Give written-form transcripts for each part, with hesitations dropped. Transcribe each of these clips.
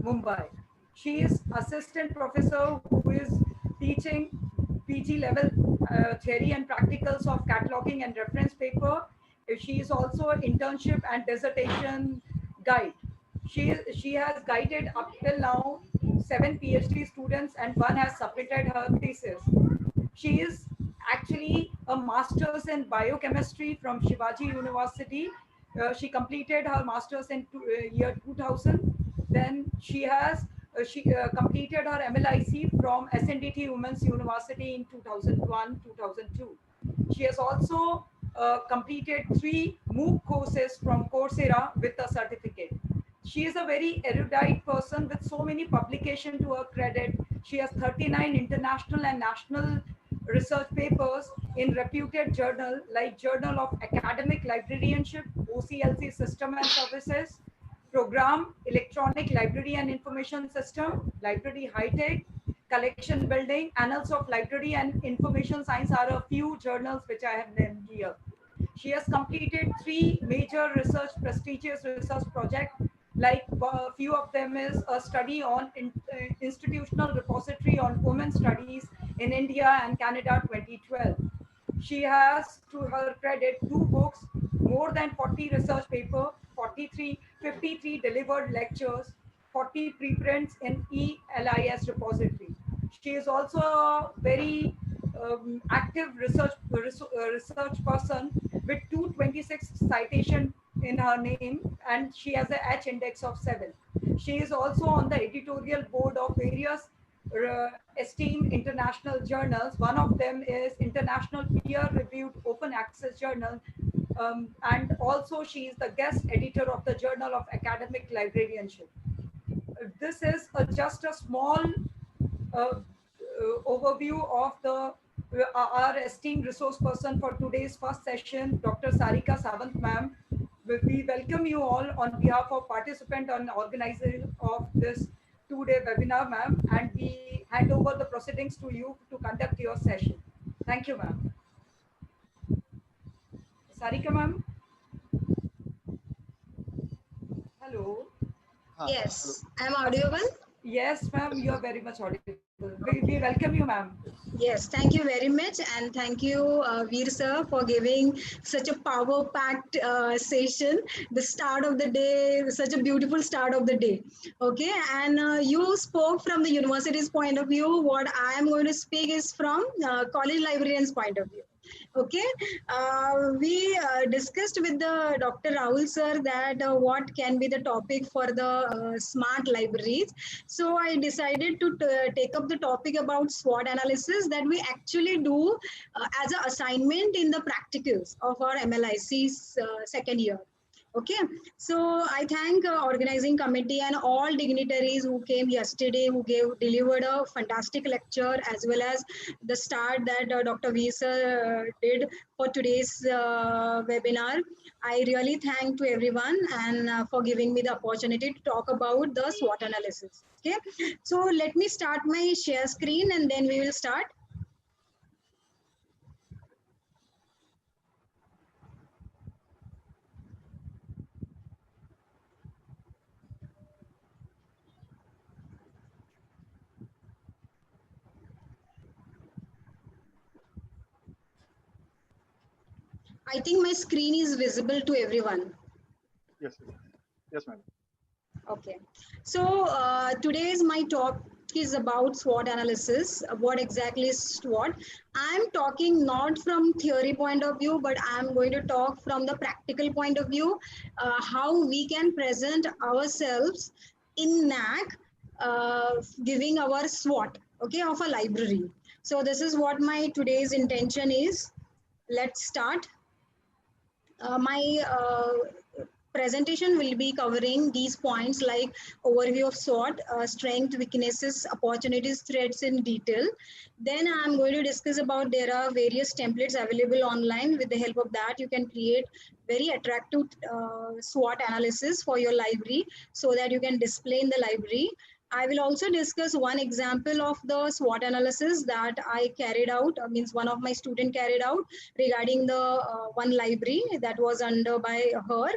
Mumbai. She is assistant professor who is teaching PG level theory and practicals of cataloging and reference paper. She is also an internship and dissertation guide. She has guided up till now 7 PhD students and one has submitted her thesis. She is actually a master's in biochemistry from Shivaji University. She completed her master's in year 2000. Then she completed her MLIC from SNDT Women's University in 2001, 2002. She has also completed 3 MOOC courses from Coursera with a certificate. She is a very erudite person with so many publications to her credit. She has 39 international and national research papers in reputed journal like Journal of Academic Librarianship, OCLC System and Services, Program, Electronic Library and Information System, Library High Tech, Collection Building, Annals of Library and Information Science are a few journals which I have named here. She has completed 3 major prestigious research projects. Like a few of them is a study on institutional repository on women studies in India and Canada 2012. She has, to her credit, 2 books, more than 40 research papers, 53 delivered lectures, 40 preprints in ELIS repository. She is also a very active research person with 226 citation in her name, and she has a H index of 7. She is also on the editorial board of various esteemed international journals. One of them is International Peer-Reviewed Open Access Journal, and also she is the guest editor of the Journal of Academic Librarianship. This is just a small overview of our esteemed resource person for today's first session, Dr. Sarika Sawant ma'am. We welcome you all on behalf of participant and organizer of this 2-day webinar, ma'am, and we hand over the proceedings to you to conduct your session. Thank you, ma'am. Sarika ma'am. Hello. Yes, I'm audible. Yes, ma'am, you are very much audible. We welcome you, ma'am. Yes, thank you very much, and thank you, Veer sir, for giving such a power-packed session. The start of the day, such a beautiful start of the day. Okay, and you spoke from the university's point of view. What I am going to speak is from college librarians' point of view. Okay, we discussed with the Dr. Rahul sir that what can be the topic for the smart libraries. So I decided to take up the topic about SWOT analysis that we actually do as an assignment in the practicals of our MLIC's second year. Okay, so I thank organizing committee and all dignitaries who came yesterday, who delivered a fantastic lecture, as well as the start that Dr. Visa did for today's webinar. I really thank to everyone and for giving me the opportunity to talk about the SWOT analysis. Okay, so let me start my share screen and then we will start. I think my screen is visible to everyone. Yes, yes, ma'am. Okay, so today's my talk is about SWOT analysis. What exactly is SWOT? I'm talking not from theory point of view, but I'm going to talk from the practical point of view, how we can present ourselves in NAC, giving our SWOT, okay, of a library. So this is what my today's intention is. Let's start. My presentation will be covering these points like overview of SWOT, strength, weaknesses, opportunities, threats in detail. Then I'm going to discuss about there are various templates available online. With the help of that, you can create very attractive SWOT analysis for your library so that you can display in the library. I will also discuss one example of the SWOT analysis that I carried out, means one of my students carried out regarding the one library that was under by her.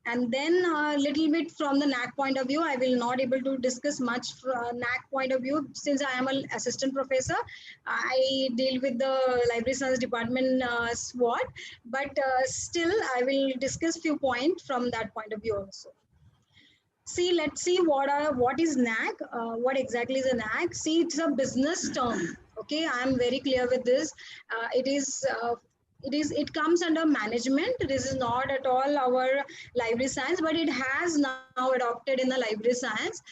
And then a little bit from the NAC point of view, I will not able to discuss much from NAC point of view since I am an assistant professor. I deal with the library science department SWAT, but still I will discuss few points from that point of view also. See, let's see what is NAC. What exactly is a NAC? See, it's a business term. Okay, I am very clear with this. It comes under management. This is not at all our library science, but it has now adopted in the library science.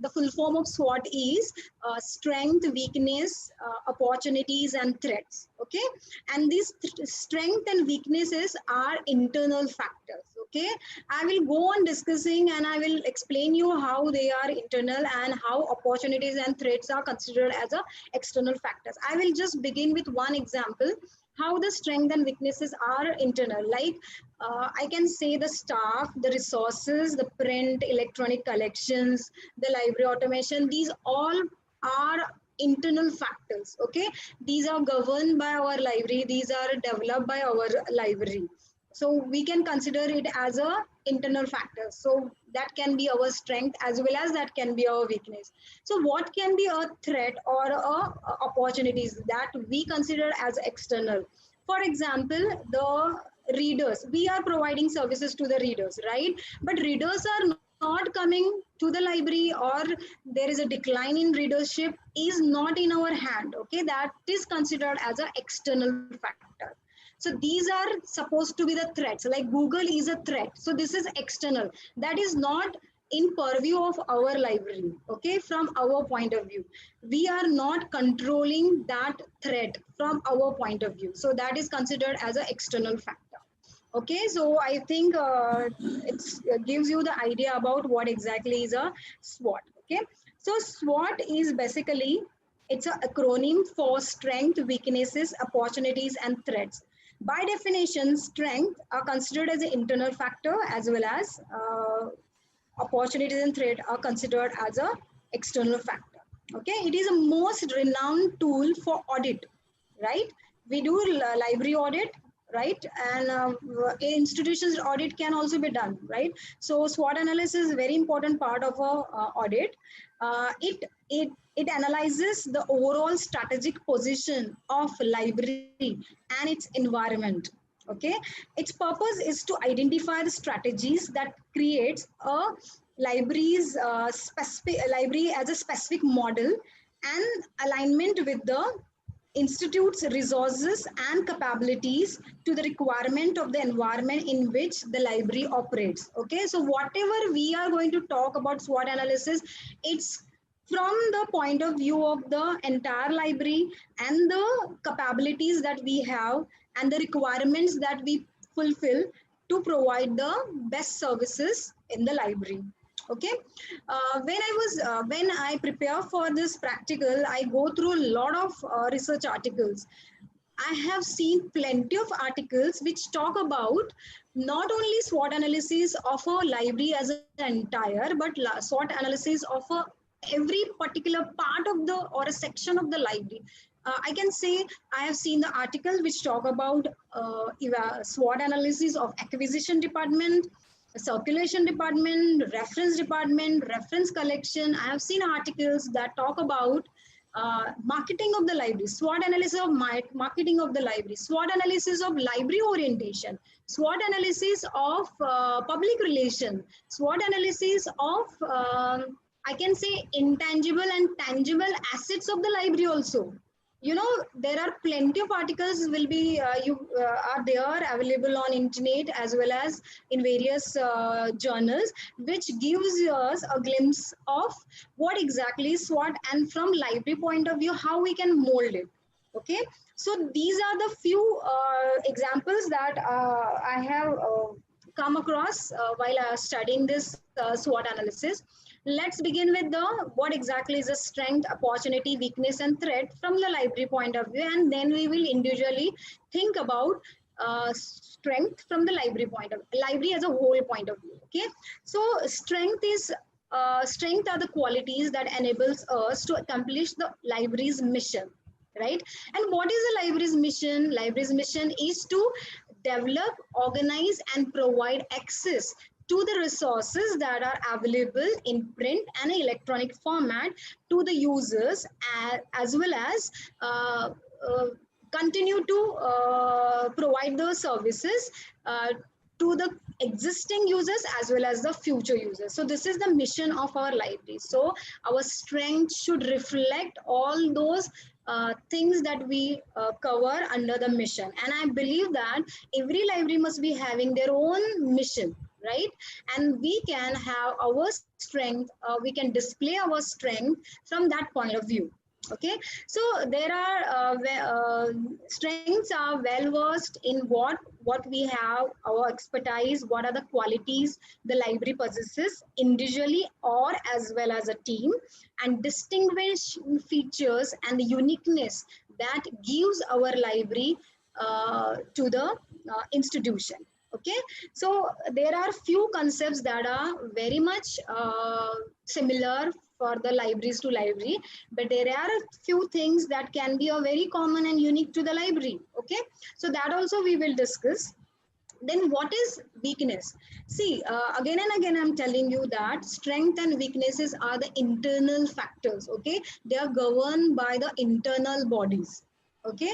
The full form of SWOT is strength, weakness, opportunities, and threats. Okay, and these strength and weaknesses are internal factors. Okay, I will go on discussing and I will explain you how they are internal and how opportunities and threats are considered as a external factors. I will just begin with one example how the strength and weaknesses are internal. Like I can say the staff, the resources, the print, electronic collections, the library automation, these all are internal factors. Okay, these are governed by our library, these are developed by our library. So we can consider it as a internal factor. So that can be our strength as well as that can be our weakness. So what can be a threat or opportunities that we consider as external? For example, the readers, we are providing services to the readers, right? But readers are not coming to the library, or there is a decline in readership is not in our hand. Okay, that is considered as an external factor. So these are supposed to be the threats, like Google is a threat. So this is external. That is not in purview of our library. Okay, from our point of view. We are not controlling that threat from our point of view. So that is considered as an external factor. Okay, so I think it gives you the idea about what exactly is a SWOT. Okay, so SWOT is basically, it's an acronym for strength, weaknesses, opportunities, and threats. By definition, strength are considered as an internal factor as well as opportunities and threat are considered as a external factor. Okay, it is a most renowned tool for audit, right? We do library audit, right? And institutions audit can also be done, right? So SWOT analysis is a very important part of a audit. It analyzes the overall strategic position of library and its environment. Okay, its purpose is to identify the strategies that creates a library as a specific model and alignment with the institute's resources and capabilities to the requirement of the environment in which the library operates. Okay, so whatever we are going to talk about SWOT analysis, it's from the point of view of the entire library and the capabilities that we have and the requirements that we fulfill to provide the best services in the library. Okay, when I prepare for this practical, I go through a lot of research articles. I have seen plenty of articles which talk about not only SWOT analysis of a library as an entire, but SWOT analysis of every particular part of the or a section of the library. I can say I have seen the articles which talk about SWOT analysis of acquisition department, circulation department, reference collection. I have seen articles that talk about marketing of the library, SWOT analysis of marketing of the library, SWOT analysis of library orientation, SWOT analysis of public relation, SWOT analysis of I can say intangible and tangible assets of the library also. You know, there are plenty of articles will be are there available on internet as well as in various journals, which gives us a glimpse of what exactly is SWOT and from library point of view how we can mold it. Okay, so these are the few examples that I have come across while studying this SWOT analysis. Let's begin with the what exactly is the strength, opportunity, weakness, and threat from the library point of view, and then we will individually think about strength from the library point of library as a whole point of view. Okay, so strength are the qualities that enables us to accomplish the library's mission, right? And what is the library's mission? Library's mission is to develop, organize, and provide access to the resources that are available in print and electronic format to the users, as well as uh, uh, continue to provide those services to the existing users as well as the future users. So this is the mission of our library. So our strength should reflect all those things that we cover under the mission. And I believe that every library must be having their own mission, right? And we can have our strength, we can display our strength from that point of view. Okay, so there are strengths are well versed in what we have, our expertise, what are the qualities the library possesses individually or as well as a team, and distinguish features and the uniqueness that gives our library to the institution. Okay, so there are few concepts that are very much similar for the libraries to library, but there are a few things that can be a very common and unique to the library. Okay, so that also we will discuss. Then what is weakness? See, again and again I'm telling you that strength and weaknesses are the internal factors. Okay, they are governed by the internal bodies. Okay,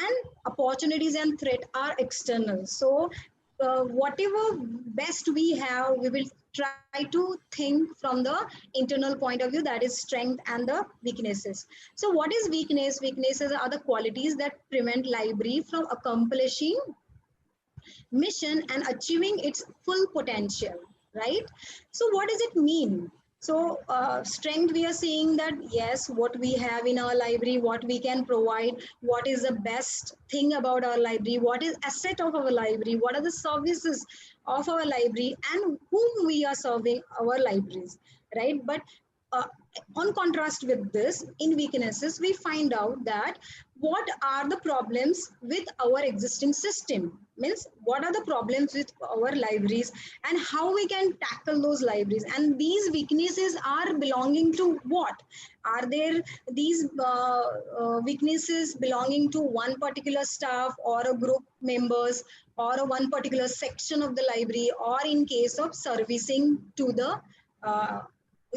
and opportunities and threat are external. So whatever best we have, we will try to think from the internal point of view, that is strength and the weaknesses. So what is weakness? Weaknesses are the qualities that prevent library from accomplishing mission and achieving its full potential, right? So what does it mean? So strength, we are saying that yes, what we have in our library, what we can provide, what is the best thing about our library, what is asset of our library, what are the services of our library, and whom we are serving our libraries, right? But uh, on contrast with this, in weaknesses, we find out that what are the problems with our existing system, means what are the problems with our libraries and how we can tackle those libraries. And these weaknesses are belonging to what? Are there these weaknesses belonging to one particular staff or a group members or a one particular section of the library, or in case of servicing to the uh,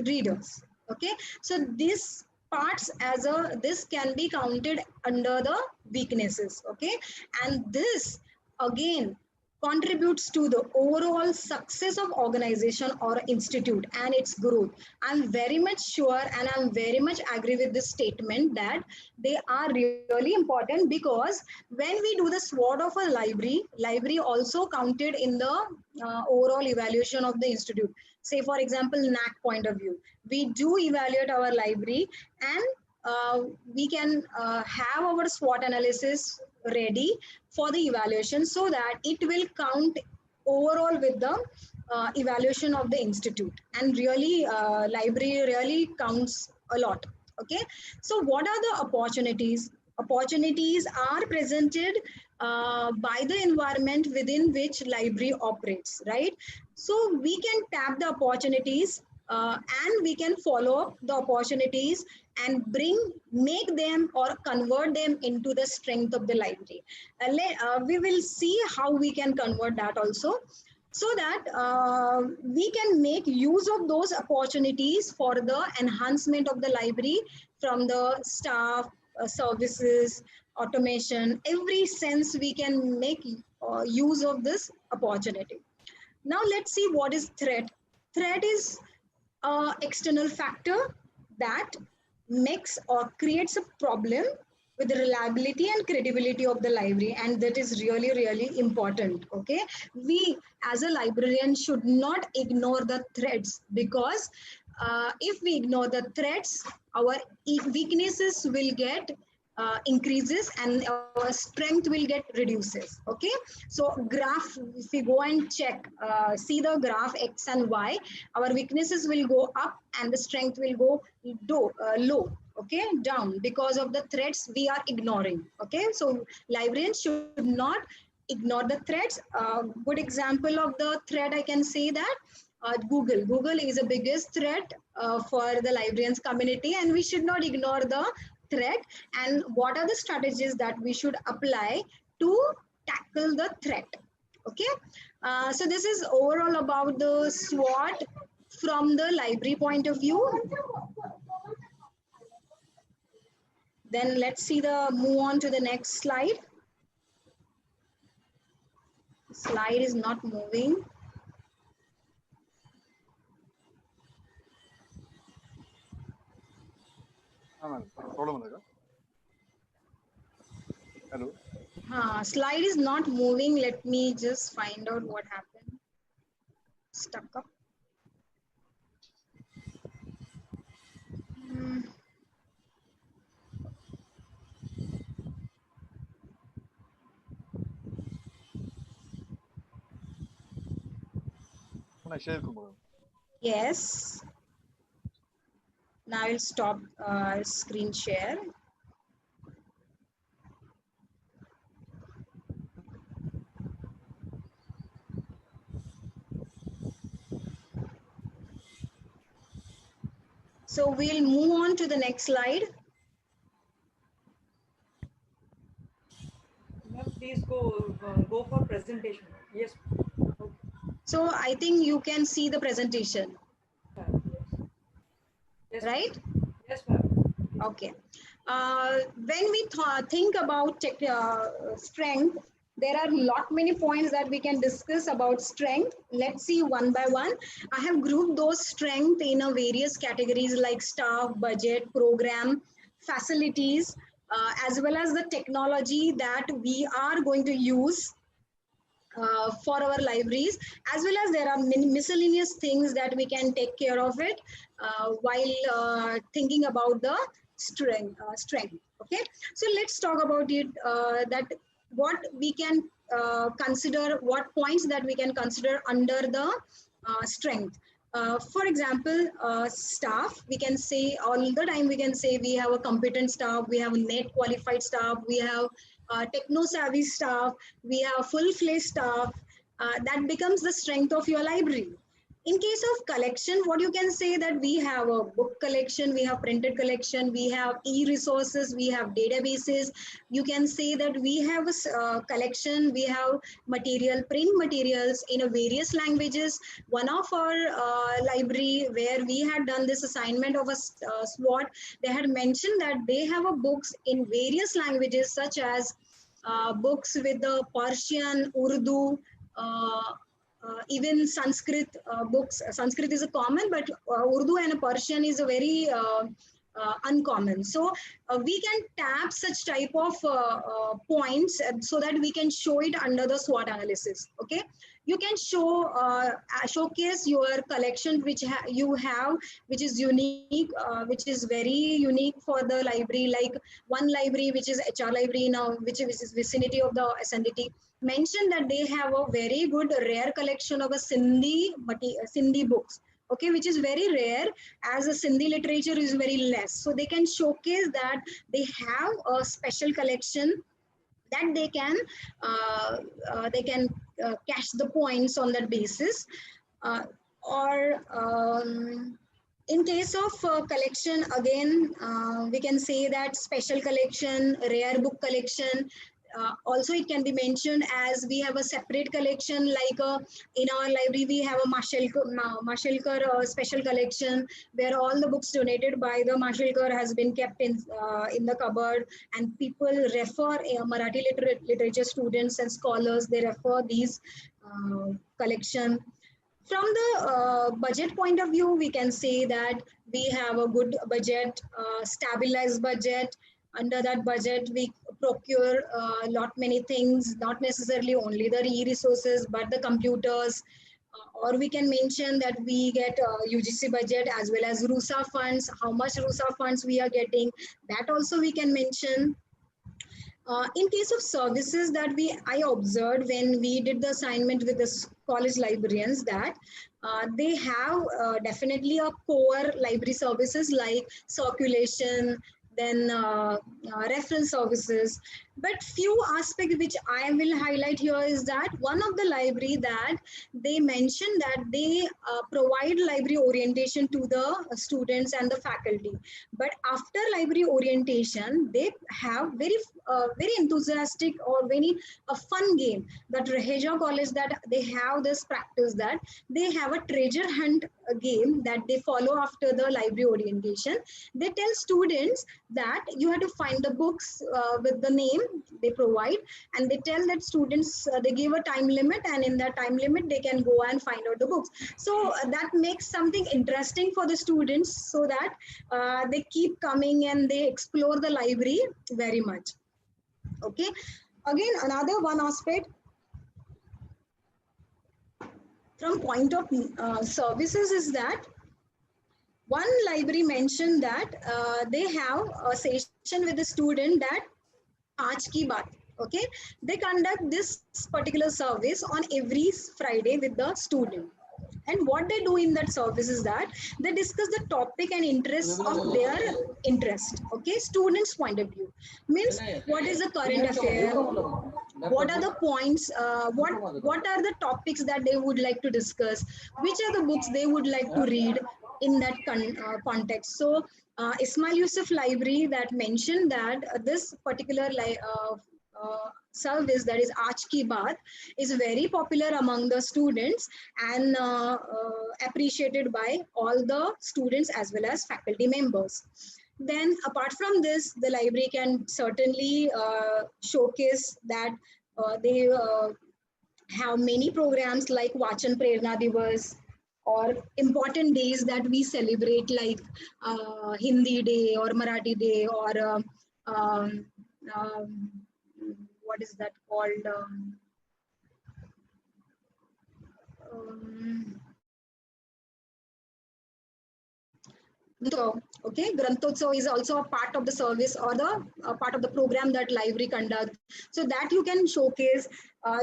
readers? Okay, so this parts as a, this can be counted under the weaknesses. Okay, and this again contributes to the overall success of organization or institute and its growth. I'm very much sure and I'm very much agree with this statement that they are really important, because when we do the SWOT of a library also counted in the overall evaluation of the institute. Say for example, NAC point of view, we do evaluate our library, and we can have our SWOT analysis ready for the evaluation, so that it will count overall with the evaluation of the institute. And really library really counts a lot. Okay, so what are the opportunities? Opportunities are presented by the environment within which library operates, right? So we can tap the opportunities, and we can follow up the opportunities and make them or convert them into the strength of the library. We will see how we can convert that also, so that we can make use of those opportunities for the enhancement of the library from the staff, services, automation, every sense we can make use of this opportunity. Now let's see what is threat. Threat is an external factor that makes or creates a problem with the reliability and credibility of the library, and that is really really important. Okay, we as a librarian should not ignore the threats, because if we ignore the threats, our weaknesses will get increases and our strength will get reduces. Okay, so graph, if we go and check, see the graph x and y, our weaknesses will go up and the strength will go low. Okay, down, because of the threats we are ignoring. Okay, so librarians should not ignore the threats. Good example of the threat, I can say that Google is the biggest threat for the librarians community, and we should not ignore the threat. And what are the strategies that we should apply to tackle the threat? Okay, so this is overall about the SWOT from the library point of view. Then let's see the move on to the next slide. Slide is not moving. Hello. Slide is not moving. Let me just find out what happened. Stuck up. Yes. Now I'll stop screen share. So we'll move on to the next slide. Please go for presentation. Yes. Okay. So I think you can see the presentation. Yes. Right? Yes, ma'am. Okay. When we think about strength, there are many points that we can discuss about strength. Let's see one by one. I have grouped those strengths in a various categories like staff, budget, program, facilities, as well as the technology that we are going to use for our libraries, as well as there are many miscellaneous things that we can take care of it while thinking about the strength. Okay, so let's talk about it, that what we can consider, what points that we can consider under the strength. For example, staff, we can say all the time, we can say we have a competent staff, we have a net qualified staff, we have techno savvy staff, we have full-fledged staff. That becomes the strength of your library. In case of collection, what you can say that we have a book collection, we have printed collection, we have e-resources, we have databases. You can say that we have a collection, we have print materials in a various languages. One of our library where we had done this assignment of a SWOT, they had mentioned that they have a books in various languages such as books with the Persian, Urdu, even Sanskrit books. Sanskrit is a common, but Urdu and Persian is a very uncommon. So we can tap such type of points so that we can show it under the SWOT analysis. Okay, you can showcase your collection which you have, which is unique, which is very unique for the library. Like one library which is HR library now, which is vicinity of the SNDT, mentioned that they have a very good rare collection of a Sindhi books, okay, which is very rare as a Sindhi literature is very less. So they can showcase that they have a special collection that they can cash the points on that basis. Or in case of collection, again, we can say that special collection, rare book collection. Also, it can be mentioned as we have a separate collection, like in our library, we have a Mashelkar special collection where all the books donated by the Mashelkar has been kept in the cupboard, and people refer, Marathi literature students and scholars, they refer these collection. From the budget point of view, we can say that we have a good budget, stabilized budget. Under that budget, we procure a lot many things, not necessarily only the e-resources, but the computers. Or we can mention that we get UGC budget as well as RUSA funds, how much RUSA funds we are getting. That also we can mention. In case of services that I observed when we did the assignment with the college librarians, that they have definitely a core library services like circulation, then reference services. But few aspects which I will highlight here is that one of the library that they mentioned that they provide library orientation to the students and the faculty. But after library orientation, they have very enthusiastic or very fun game that Raheja College that they have this practice that they have a treasure hunt game that they follow after the library orientation. They tell students that you have to find the books with the name they provide, and they tell that students they give a time limit, and in that time limit they can go and find out the books. So that makes something interesting for the students, so that they keep coming and they explore the library very much. Okay, again another one aspect from point of services is that one library mentioned that they have a session with the student that Aaj Ki Baat. Okay, they conduct this particular service on every Friday with the student. And what they do in that service is that they discuss the topic and interests of their interest. Okay, students' point of view means what is the current affair, what are the points, what are the topics that they would like to discuss, which are the books they would like to read in that context. So Ismail Yusuf Library that mentioned that this particular service, that is Aaj Ki Baat, is very popular among the students and appreciated by all the students as well as faculty members. Then apart from this, the library can certainly showcase that they have many programs like Vachan Prerna Divas, or important days that we celebrate like Hindi Day or Marathi Day, or what is that called? So, okay, Grantotsav is also a part of the service or the part of the program that library conduct. So that you can showcase,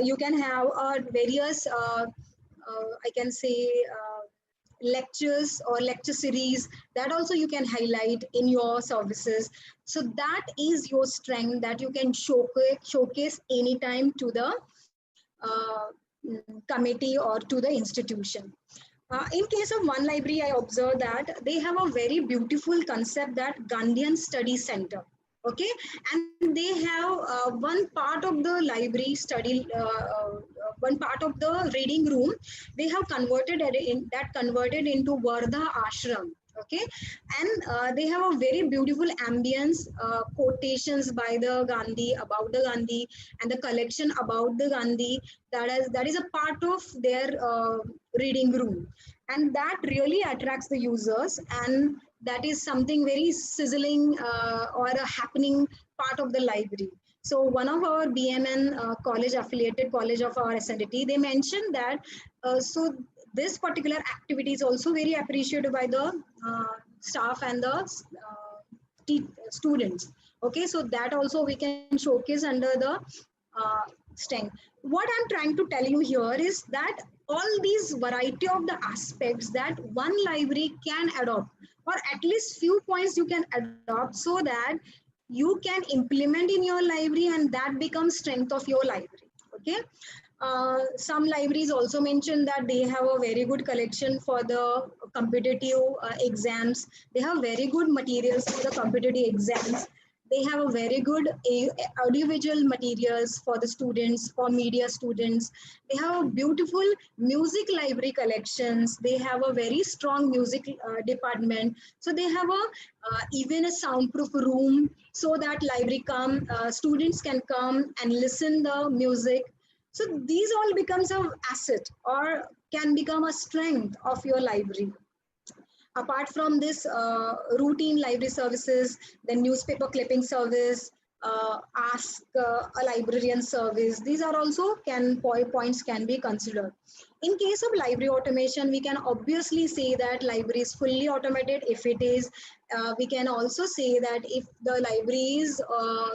you can have various, I can say, lectures or lecture series that also you can highlight in your services. So that is your strength that you can showcase anytime to the committee or to the institution. In case of one library, I observed that they have a very beautiful concept that Gandhian Study Center. Okay, and they have one part of the library study, one part of the reading room. They have converted converted into Vardha Ashram. Okay, and they have a very beautiful ambience, quotations by the Gandhi, about the Gandhi, and the collection about the Gandhi. That is a part of their reading room, and that really attracts the users, and that is something very sizzling or a happening part of the library. So one of our BMN college affiliated college of our SNDT, they mentioned that so this particular activity is also very appreciated by the staff and the students. Okay, so that also we can showcase under the strength. What I'm trying to tell you here is that all these variety of the aspects that one library can adopt, or at least few points you can adopt, so that you can implement in your library and that becomes strength of your library. Okay, some libraries also mention that they have a very good collection for the competitive exams. They have very good materials for the competitive exams. They have a very good audiovisual materials for the students, for media students. They have a beautiful music library collections. They have a very strong music department. So they have a even a soundproof room, so that library students can come and listen the music. So these all becomes an asset or can become a strength of your library. Apart from this routine library services, the newspaper clipping service, ask a librarian service. These are also points can be considered. In case of library automation, we can obviously say that library is fully automated. If it is, we can also say that if the library is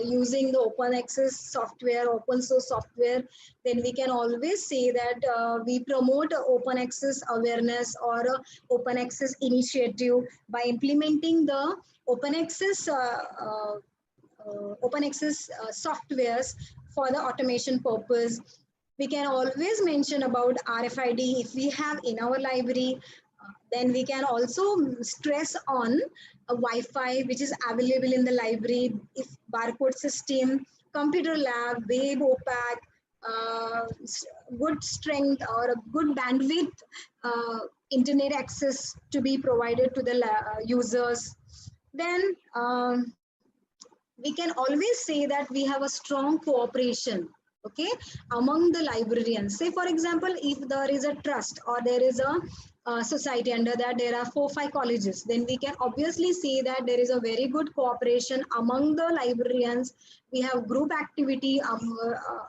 using the open access software, open source software, then we can always say that we promote open access awareness or open access initiative by implementing the open access softwares for the automation purpose. We can always mention about RFID if we have in our library. Then we can also stress on a Wi-Fi which is available in the library, if barcode system, computer lab, web opaque, good strength or a good bandwidth internet access to be provided to the users. Then we can always say that we have a strong cooperation, okay, among the librarians. Say for example, if there is a trust or there is a society, under that there are 4-5 colleges, then we can obviously say that there is a very good cooperation among the librarians. We have group activity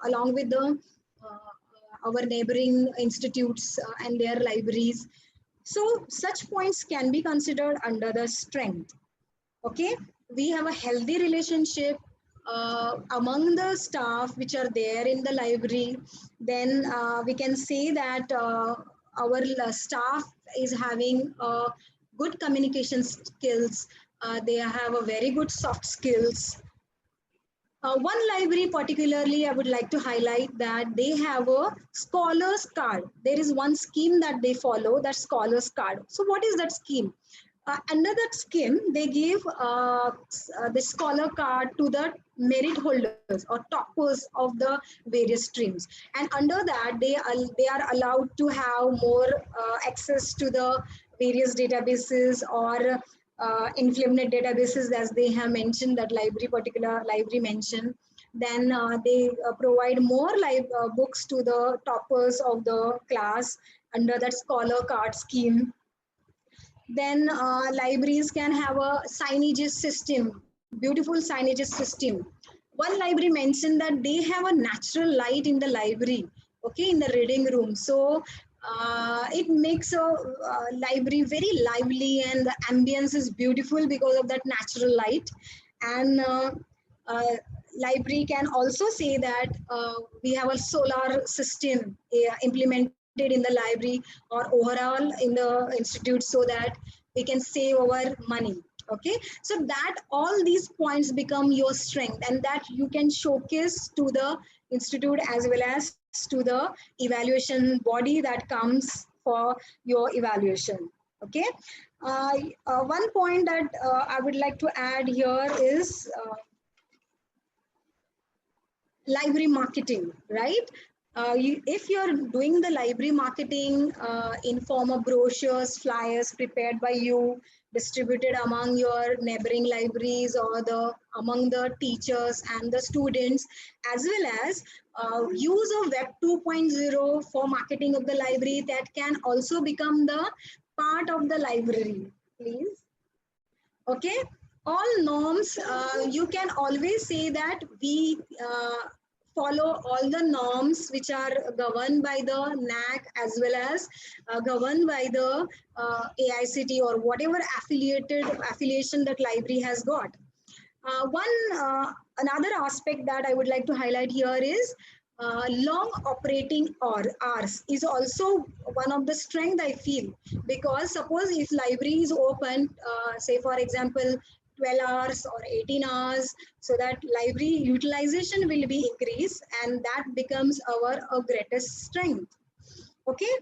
along with the our neighboring institutes and their libraries. So such points can be considered under the strength. Okay, we have a healthy relationship among the staff which are there in the library. Then we can say that our staff is having good communication skills. They have a very good soft skills. One library particularly I would like to highlight that they have a scholars card. There is one scheme that they follow, that scholars card. So what is that scheme? Under that scheme, they give the scholar card to the merit holders or toppers of the various streams. And under that, they are allowed to have more access to the various databases or implemented databases, as they have mentioned, that particular library mentioned. Then they provide more books to the toppers of the class under that scholar card scheme. Then libraries can have a signages system, beautiful signages system. One library mentioned that they have a natural light in the library, okay, in the reading room. So it makes a library very lively and the ambience is beautiful because of that natural light. And library can also say that we have a solar system implemented in the library or overall in the institute, so that we can save our money. Okay, so that all these points become your strength and that you can showcase to the institute as well as to the evaluation body that comes for your evaluation. Okay, one point that I would like to add here is library marketing, right? If you're doing the library marketing in form of brochures, flyers prepared by you, distributed among your neighboring libraries or among the teachers and the students, as well as use of Web 2.0 for marketing of the library, that can also become the part of the library, please. Okay, all norms, you can always say that we follow all the norms which are governed by the NAC as well as governed by the AICT or whatever affiliation that library has got. Another aspect that I would like to highlight here is long operating hours is also one of the strength I feel, because suppose if library is open, say for example 12 hours or 18 hours, so that library utilization will be increased and that becomes our greatest strength. Okay,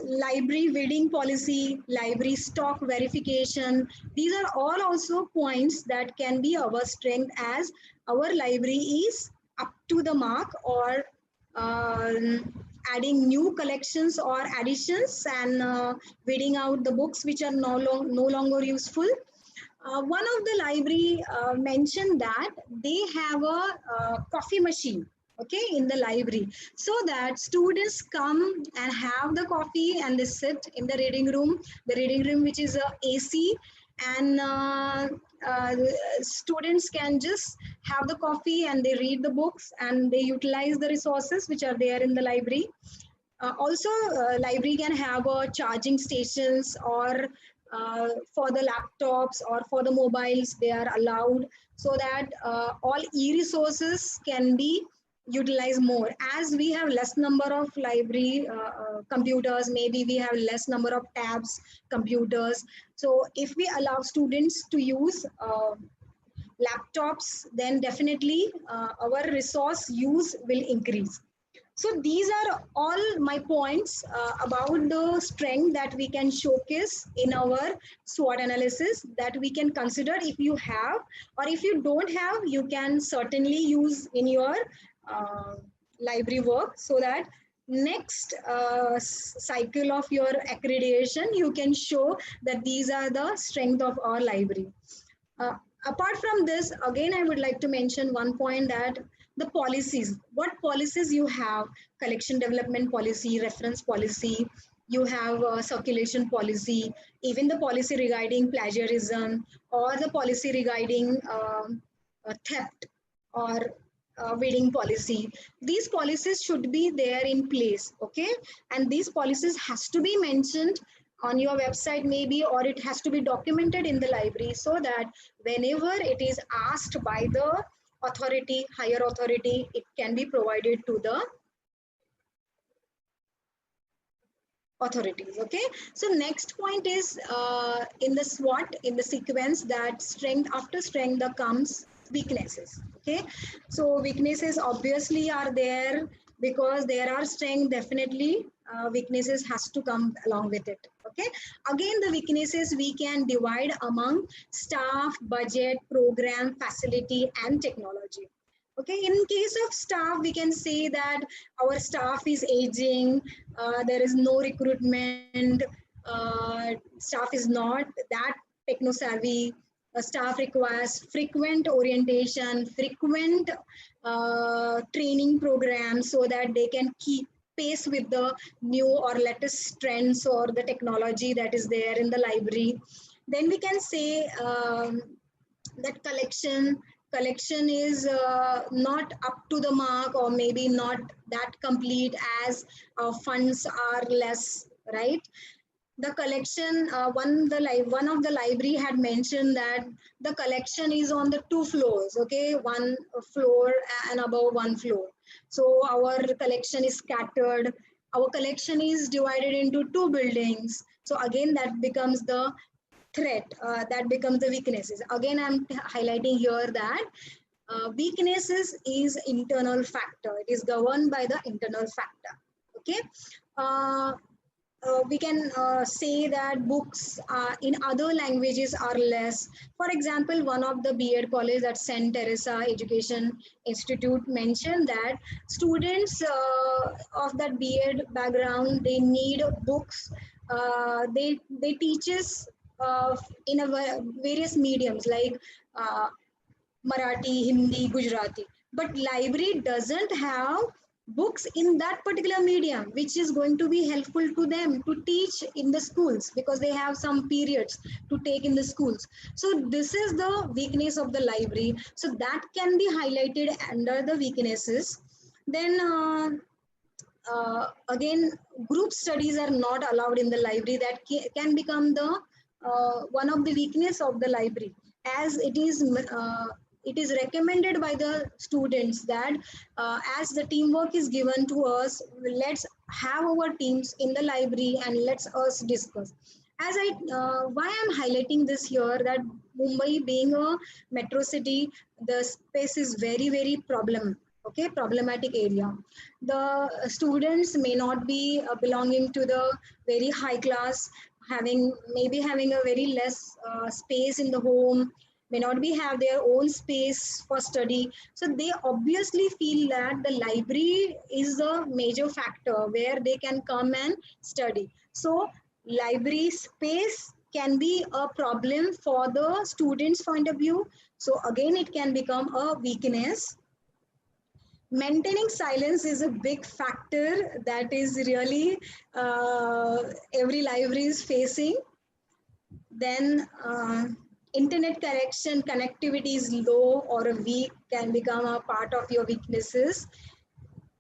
library weeding policy, library stock verification, these are all also points that can be our strength, as our library is up to the mark or adding new collections or additions and weeding out the books which are no longer useful. One of the library mentioned that they have a coffee machine, okay, in the library, so that students come and have the coffee and they sit in the reading room which is AC, and students can just have the coffee and they read the books and they utilize the resources which are there in the library. Also, library can have charging stations, or for the laptops or for the mobiles, they are allowed, so that all e-resources can be utilized more. As we have less number of library computers, maybe we have less number of tabs computers. So if we allow students to use laptops, then definitely our resource use will increase. So these are all my points about the strength that we can showcase in our SWOT analysis, that we can consider. If you have, or if you don't have, you can certainly use in your uh, library work, so that next cycle of your accreditation, you can show that these are the strength of our library. Uh, Apart from this, again, I would like to mention one point, that the policies, what policies you have: collection development policy, reference policy, you have circulation policy, even the policy regarding plagiarism, or the policy regarding theft, or wedding policy. These policies should be there in place, okay? And these policies has to be mentioned on your website maybe, or it has to be documented in the library, so that whenever it is asked by the authority, higher authority, it can be provided to the authorities. Okay, so next point is in the SWOT, in the sequence, that strength after strength there comes weaknesses. Okay, so weaknesses obviously are there, because there are strength, definitely weaknesses has to come along with it. Okay, again, the weaknesses we can divide among staff, budget, program, facility, and technology. Okay, in case of staff, we can say that our staff is aging, there is no recruitment, staff is not that techno savvy, staff requires frequent orientation, frequent training programs, so that they can keep pace with the new or latest trends or the technology that is there in the library. Then we can say that collection is not up to the mark, or maybe not that complete, as funds are less, right? The collection, one of the library had mentioned that the collection is on the 2 floors, okay, one floor and above one floor. So our collection is scattered, our collection is divided into 2 buildings. So again, that becomes the threat, that becomes the weaknesses. Again, I'm highlighting here that weaknesses is internal factor, it is governed by the internal factor. Okay, uh, we can say that books in other languages are less. For example, one of the B.Ed college, at St. Teresa Education Institute, mentioned that students of that B.Ed background, they need books. They teaches in a various mediums, like Marathi, Hindi, Gujarati. But library doesn't have books in that particular medium, which is going to be helpful to them to teach in the schools, because they have some periods to take in the schools. So this is the weakness of the library. So that can be highlighted under the weaknesses. Then again, group studies are not allowed in the library. That can become the one of the weakness of the library, as it is recommended by the students that as the teamwork is given to us, let's have our teams in the library and let's us discuss. As I why I'm highlighting this here, that Mumbai being a metro city, the space is very problematic area. The students may not be belonging to the very high class, having a very less space in the home, may not be have their own space for study. So they obviously feel that the library is a major factor where they can come and study. So library space can be a problem for the students' point of view. So again, it can become a weakness. Maintaining silence is a big factor that is really every library is facing. Then internet connection connectivity is low or weak can become a part of your weaknesses.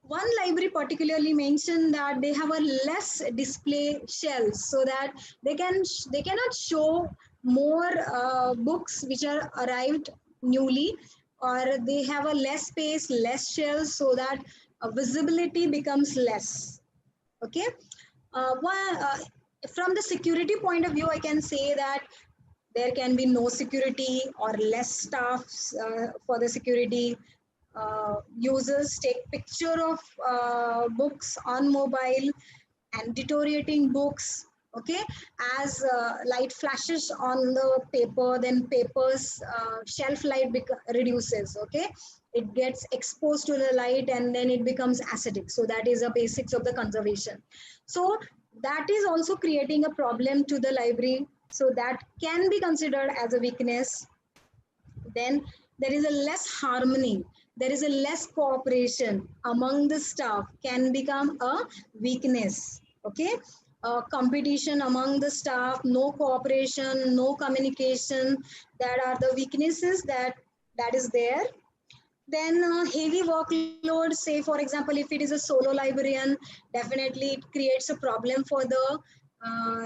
One library particularly mentioned that they have a less display shelves so that they cannot show more books which are arrived newly, or they have a less space, less shelves, so that visibility becomes less. Okay. One, from the security point of view, I can say that there can be no security or less staffs for the security. Users take picture of books on mobile and deteriorating books. Okay, as light flashes on the paper, then paper's shelf life reduces. Okay, it gets exposed to the light and then it becomes acidic. So that is the basics of the conservation. So that is also creating a problem to the library. So that can be considered as a weakness. Then there is a less harmony, there is a less cooperation among the staff can become a weakness. Okay, competition among the staff, no cooperation, no communication, that are the weaknesses that is there. Then heavy workload, say for example if it is a solo librarian, definitely it creates a problem for the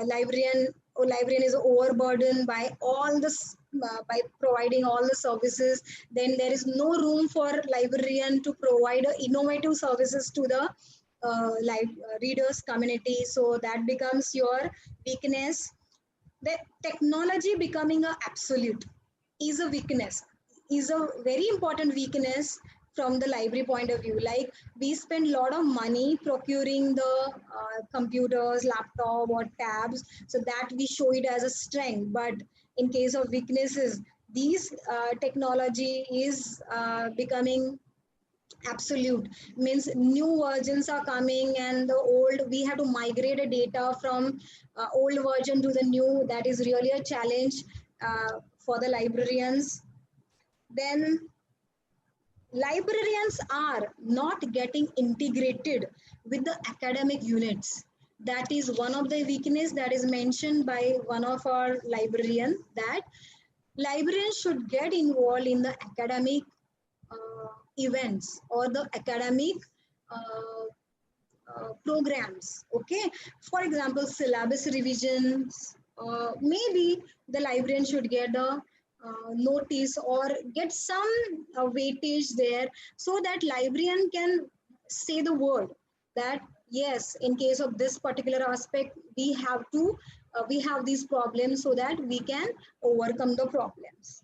librarian. Librarian is overburdened by all this, by providing all the services. Then there is no room for librarian to provide innovative services to the readers community, so that becomes your weakness. The technology becoming a absolute is a weakness, is a very important weakness from the library point of view. Like we spend a lot of money procuring the computers, laptop or tabs, so that we show it as a strength. But in case of weaknesses, these technology is becoming absolute, means new versions are coming and the old, we have to migrate the data from old version to the new. That is really a challenge for the librarians. Then librarians are not getting integrated with the academic units. That is one of the weakness that is mentioned by one of our librarians, that librarians should get involved in the academic events or the academic programs. Okay, for example syllabus revisions, maybe the librarian should get a notice or get some weightage there, so that librarian can say the word that yes, in case of this particular aspect we have to we have these problems, so that we can overcome the problems.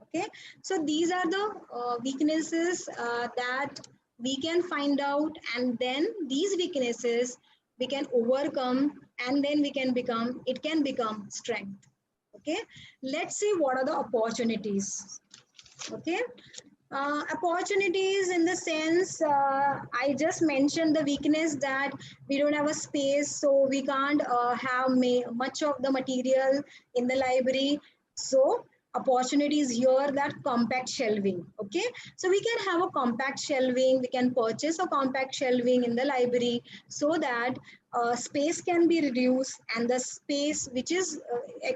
Okay, so these are the weaknesses that we can find out, and then these weaknesses we can overcome, and then we can become, it can become strength. Okay, let's see what are the opportunities. Okay, opportunities in the sense, I just mentioned the weakness that we don't have a space, so we can't have much of the material in the library. So opportunities here, that compact shelving. Okay, so we can have a compact shelving, we can purchase a compact shelving in the library, so that space can be reduced, and the space which is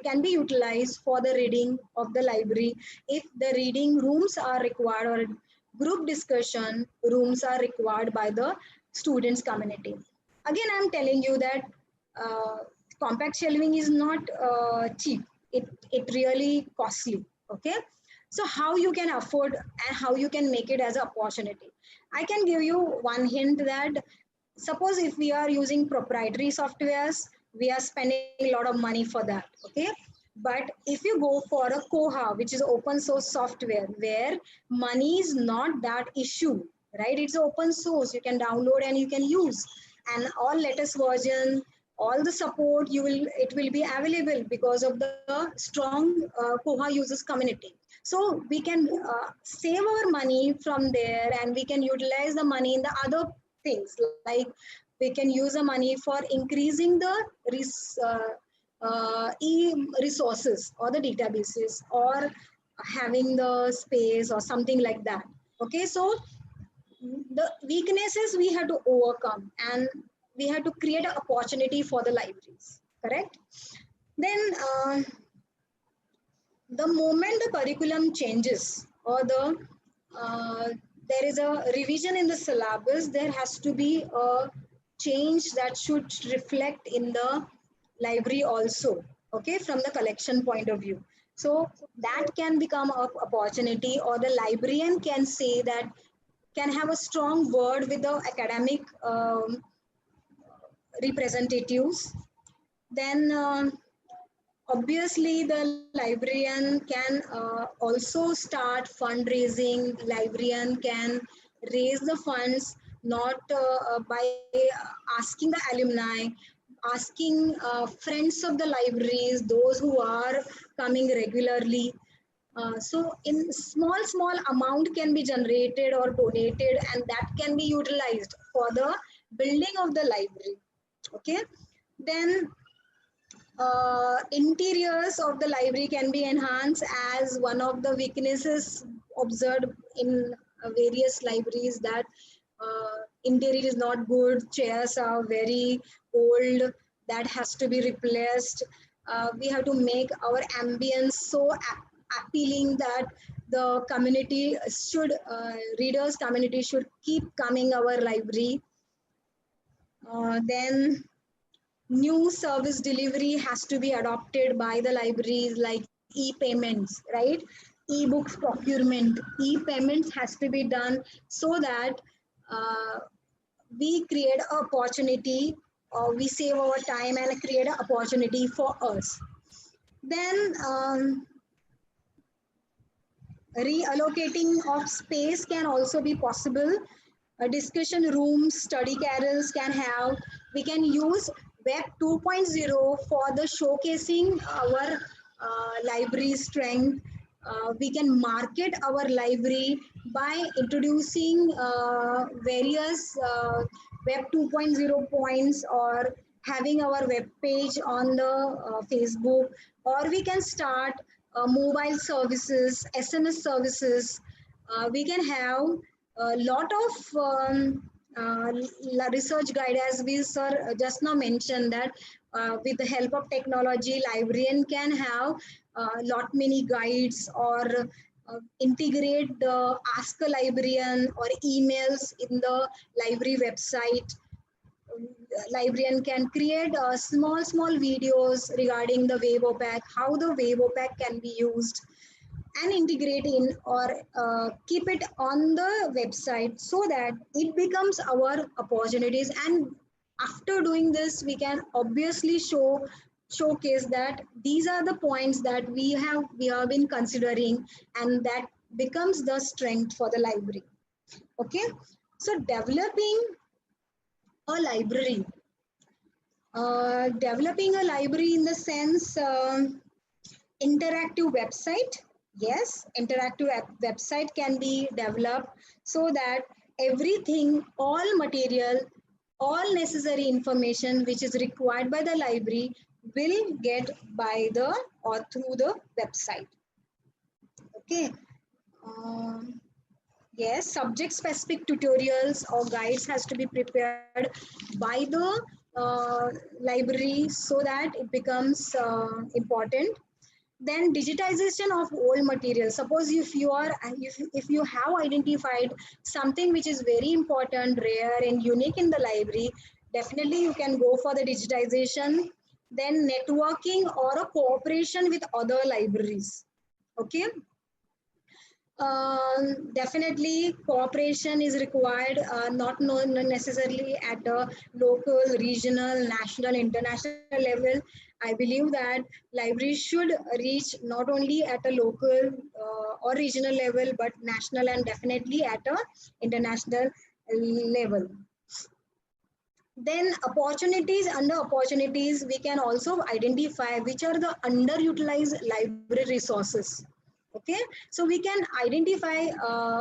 can be utilized for the reading of the library. If the reading rooms are required or group discussion rooms are required by the students community. Again, I'm telling you that uh, compact shelving is not cheap. It really costly. Okay, so how you can afford and how you can make it as an opportunity. I can give you one hint that suppose if we are using proprietary softwares, we are spending a lot of money for that. Okay, but if you go for a Koha, which is open source software, where money is not that issue, right? It's open source, you can download and you can use, and all latest version, all the support you will, it will be available because of the strong Koha users community. So we can save our money from there, and we can utilize the money in the other things, like we can use the money for increasing the resources or the databases, or having the space or something like that. Okay, so the weaknesses we have to overcome, and we have to create an opportunity for the libraries. Correct. Then the moment the curriculum changes or there is a revision in the syllabus, there has to be a change that should reflect in the library also, okay, from the collection point of view. So that can become an opportunity, or the librarian can say that, can have a strong word with the academic representatives. Then obviously the librarian can also start fundraising. Librarian can raise the funds, not by asking the alumni, asking friends of the libraries, those who are coming regularly. So in small amount can be generated or donated, and that can be utilized for the building of the library. Okay, then interiors of the library can be enhanced, as one of the weaknesses observed in various libraries, that interior is not good, chairs are very old, that has to be replaced. We have to make our ambience so appealing that the community should, readers community should keep coming our library. Then new service delivery has to be adopted by the libraries, like e-payments, right? E-books procurement, e-payments has to be done, so that uh, we create an opportunity, or we save our time and create an opportunity for us. Then reallocating of space can also be possible. Discussion rooms, study carrels can have. We can use Web 2.0 for the showcasing our library strength. We can market our library by introducing various Web 2.0 points, or having our web page on the Facebook, or we can start mobile services, SMS services. We can have a lot of research guide, as we sir just now mentioned, that with the help of technology, librarian can have lot many guides, or integrate the ask a librarian or emails in the library website. Librarian can create small videos regarding the web opac, how the web opac can be used, and integrate in, or keep it on the website, so that it becomes our opportunities. And after doing this, we can obviously showcase that these are the points that we have been considering, and that becomes the strength for the library. Okay, so developing a library in the sense, interactive website. Yes, interactive website can be developed, so that everything, all material, all necessary information which is required by the library will get by the or through the website. Okay. Um, yes, subject specific tutorials or guides has to be prepared by the library, so that it becomes important. Then digitization of old material. Suppose if you have identified something which is very important, rare and unique in the library, definitely you can go for the digitization. Then networking or a cooperation with other libraries. Okay, definitely cooperation is required, not necessarily at a local, regional, national, international level. I believe that libraries should reach not only at a local or regional level, but national, and definitely at a international level. Then opportunities, under opportunities, we can also identify which are the underutilized library resources. Okay, so we can identify,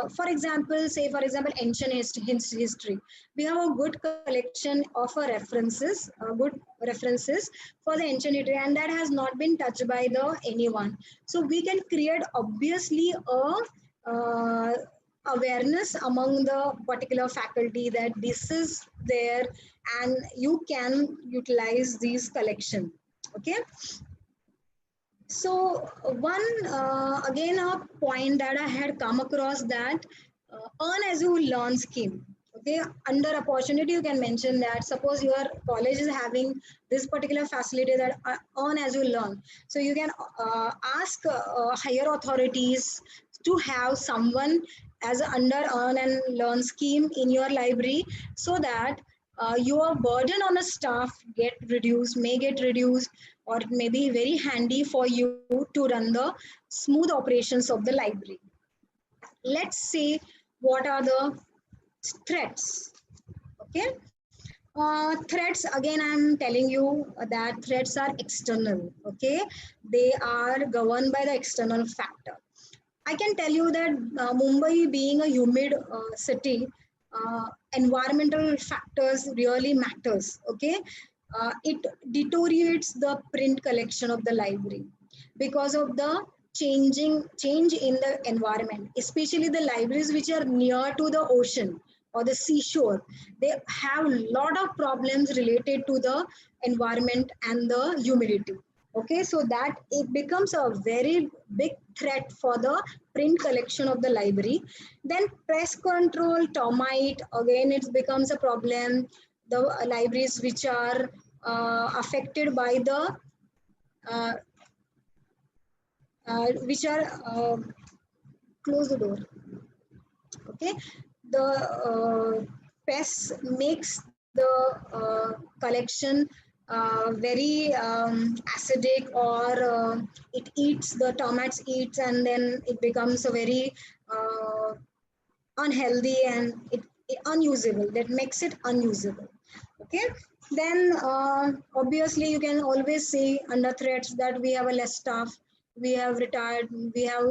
for example, say for example, ancient history. We have a good collection of good references for the ancient history, and that has not been touched by the anyone. So we can create obviously a awareness among the particular faculty that this is there, and you can utilize these collection. Okay, So one again a point that I had come across that earn as you learn scheme. Okay, under opportunity you can mention that suppose your college is having this particular facility that earn as you learn. So you can ask higher authorities to have someone as a under earn and learn scheme in your library so that your burden on a staff get reduced, may get reduced, or it may be very handy for you to run the smooth operations of the library. Let's see what are the threats. Okay, threats again. I'm telling you that threats are external. Okay, they are governed by the external factor. I can tell you that Mumbai being a humid city, environmental factors really matters. Okay, it deteriorates the print collection of the library because of the change in the environment, especially the libraries which are near to the ocean or the seashore. They have a lot of problems related to the environment and the humidity. Okay, so that it becomes a very big threat for the print collection of the library. Then press control termite, again it becomes a problem. The libraries which are affected by the uh, which are close the door. Okay, the pests makes the collection very acidic, or it eats the termites eats, and then it becomes a very uh, unhealthy, and it unusable, that makes it unusable. Okay, then obviously you can always see under threats that we have a less staff, we have retired, we have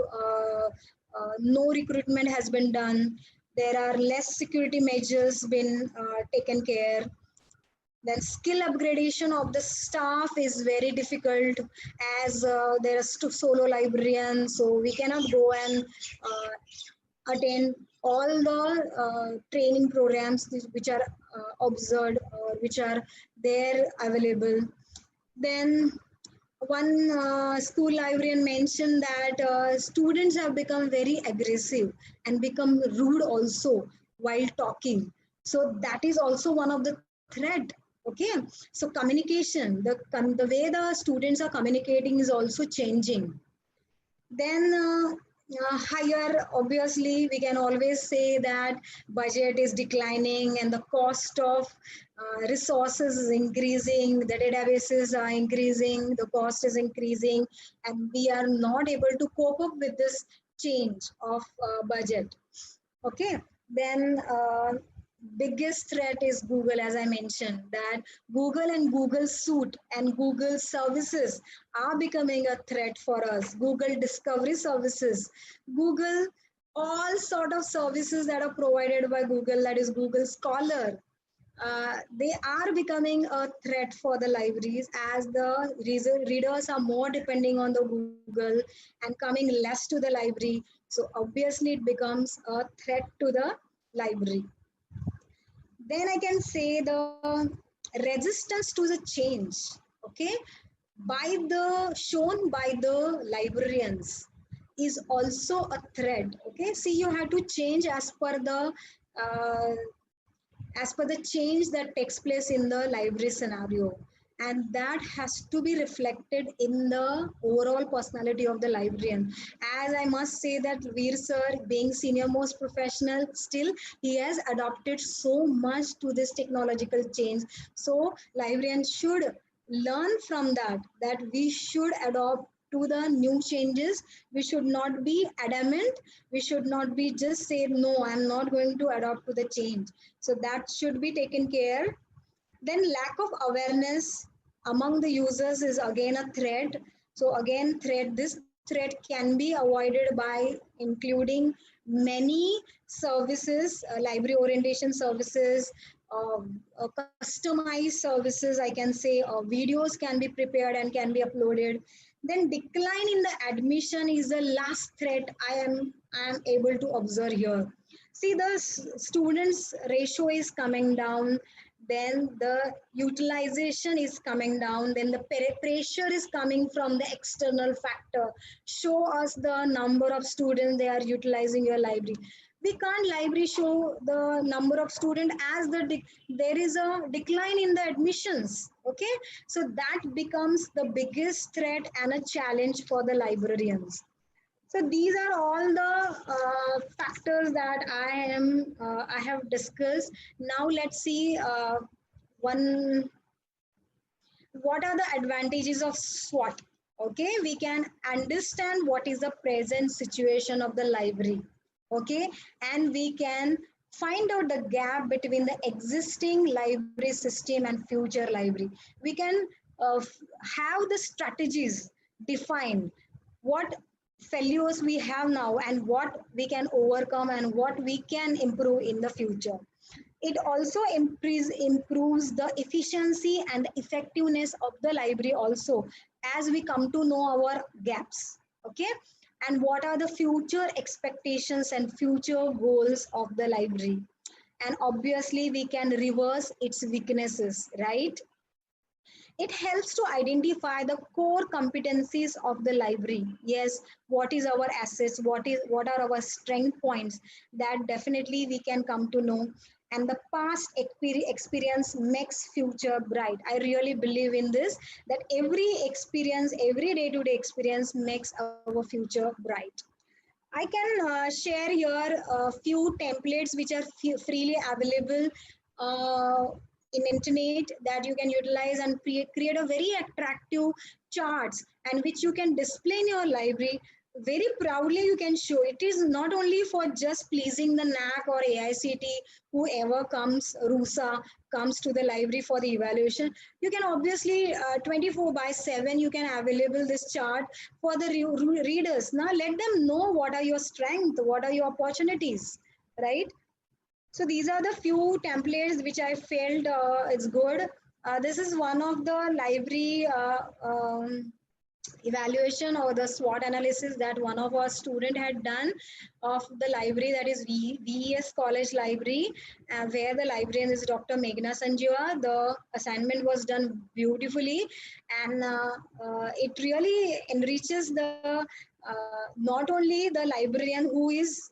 no recruitment has been done, there are less security measures been taken care. Then skill upgradation of the staff is very difficult, as there are solo librarians, so we cannot go and attend all the training programs which are observed or which are there available. Then one school librarian mentioned that students have become very aggressive and become rude also while talking. So that is also one of the threat. Okay, so communication, the way the students are communicating is also changing. Then higher, obviously we can always say that budget is declining and the cost of resources is increasing, the databases are increasing, the cost is increasing, and we are not able to cope up with this change of budget. Okay, then biggest threat is Google, as I mentioned that Google and Google Suite and Google services are becoming a threat for us. Google discovery services, Google, all sort of services that are provided by Google, that is Google Scholar, they are becoming a threat for the libraries, as the readers are more depending on the Google and coming less to the library. So obviously it becomes a threat to the library. Then I can say the resistance to the change, okay, by the shown by the librarians is also a threat. Okay, see, you have to change uh, as per the change that takes place in the library scenario, and that has to be reflected in the overall personality of the librarian. As I must say that Veer sir, being senior most professional, still he has adopted so much to this technological change. So librarians should learn from that we should adopt to the new changes. We should not be adamant, we should not be just say no, I'm not going to adopt to the change. So that should be taken care. Then lack of awareness among the users is again a threat. So again, this threat can be avoided by including many services, library orientation services, customized services, I can say, videos can be prepared and can be uploaded. Then decline in the admission is the last threat I am able to observe here. See, the students ratio is coming down, then the utilization is coming down, then the pressure is coming from the external factor. Show us the number of students they are utilizing your library. We can't library show the number of students as there is a decline in the admissions. Okay, so that becomes the biggest threat and a challenge for the librarians. So these are all the factors that I have discussed. Now let's see one. What are the advantages of SWOT? Okay, we can understand what is the present situation of the library. Okay, and we can find out the gap between the existing library system and future library. We can have the strategies defined, what failures we have now and what we can overcome and what we can improve in the future. It also improves the efficiency and the effectiveness of the library also, as we come to know our gaps. Okay, and what are the future expectations and future goals of the library, and obviously we can reverse its weaknesses, right? It helps to identify the core competencies of the library. Yes, what is our assets, what are our strength points, that definitely we can come to know. And the past experience makes future bright. I really believe in this, that every experience, every day-to-day experience makes our future bright. I can share here a few templates which are freely available in internet, that you can utilize and create a very attractive charts and which you can display in your library. Very proudly you can show. It is not only for just pleasing the NAC or AICT, whoever comes, RUSA comes to the library for the evaluation. You can obviously 24/7 you can available this chart for the readers. Now let them know what are your strengths, what are your opportunities, right? So these are the few templates which I felt it's good. This is one of the library evaluation or the SWOT analysis that one of our student had done of the library, that is VES College Library, where the librarian is Dr. Meghna Sanjiva. The assignment was done beautifully, and it really enriches the not only the librarian who is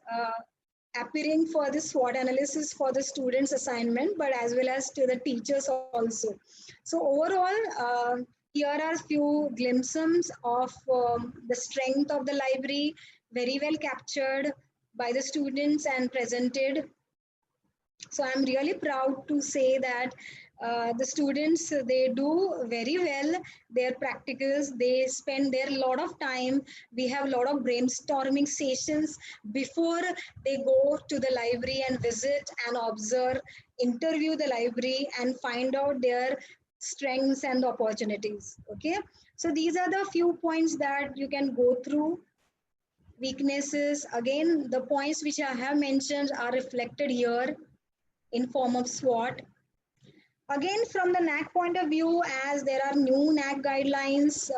appearing for the SWOT analysis for the students assignment, but as well as to the teachers also. So overall, here are few glimpses of the strength of the library, very well captured by the students and presented. So I'm really proud to say that the students, they do very well their practicals. They spend their lot of time. We have a lot of brainstorming sessions before they go to the library and visit and observe, interview the library and find out their strengths and opportunities. Okay, so these are the few points that you can go through. Weaknesses, again, the points which I have mentioned are reflected here in form of SWOT. Again, from the NAC point of view, as there are new NAC guidelines,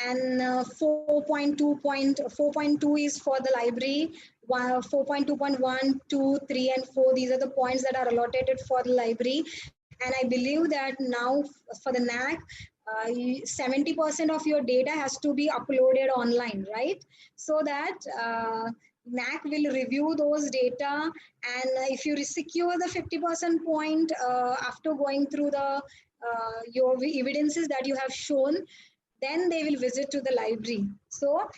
and 4.2 is for the library, 4.2.1, 2, 3, and 4. These are the points that are allotted for the library. And I believe that now for the NAC, 70% of your data has to be uploaded online, right? So that NAC will review those data, and if you secure the 50% point after going through the your evidences that you have shown, then they will visit to the library. So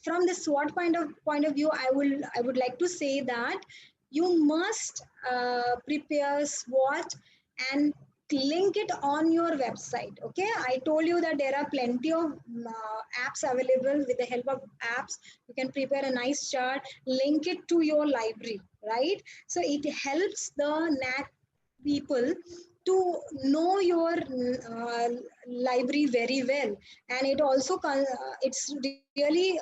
from the SWOT point of view, I would like to say that you must prepare SWOT and link it on your website. Okay, I told you that there are plenty of apps available. With the help of apps, you can prepare a nice chart, link it to your library, right? So it helps the NAC people to know your library very well, and it also it's really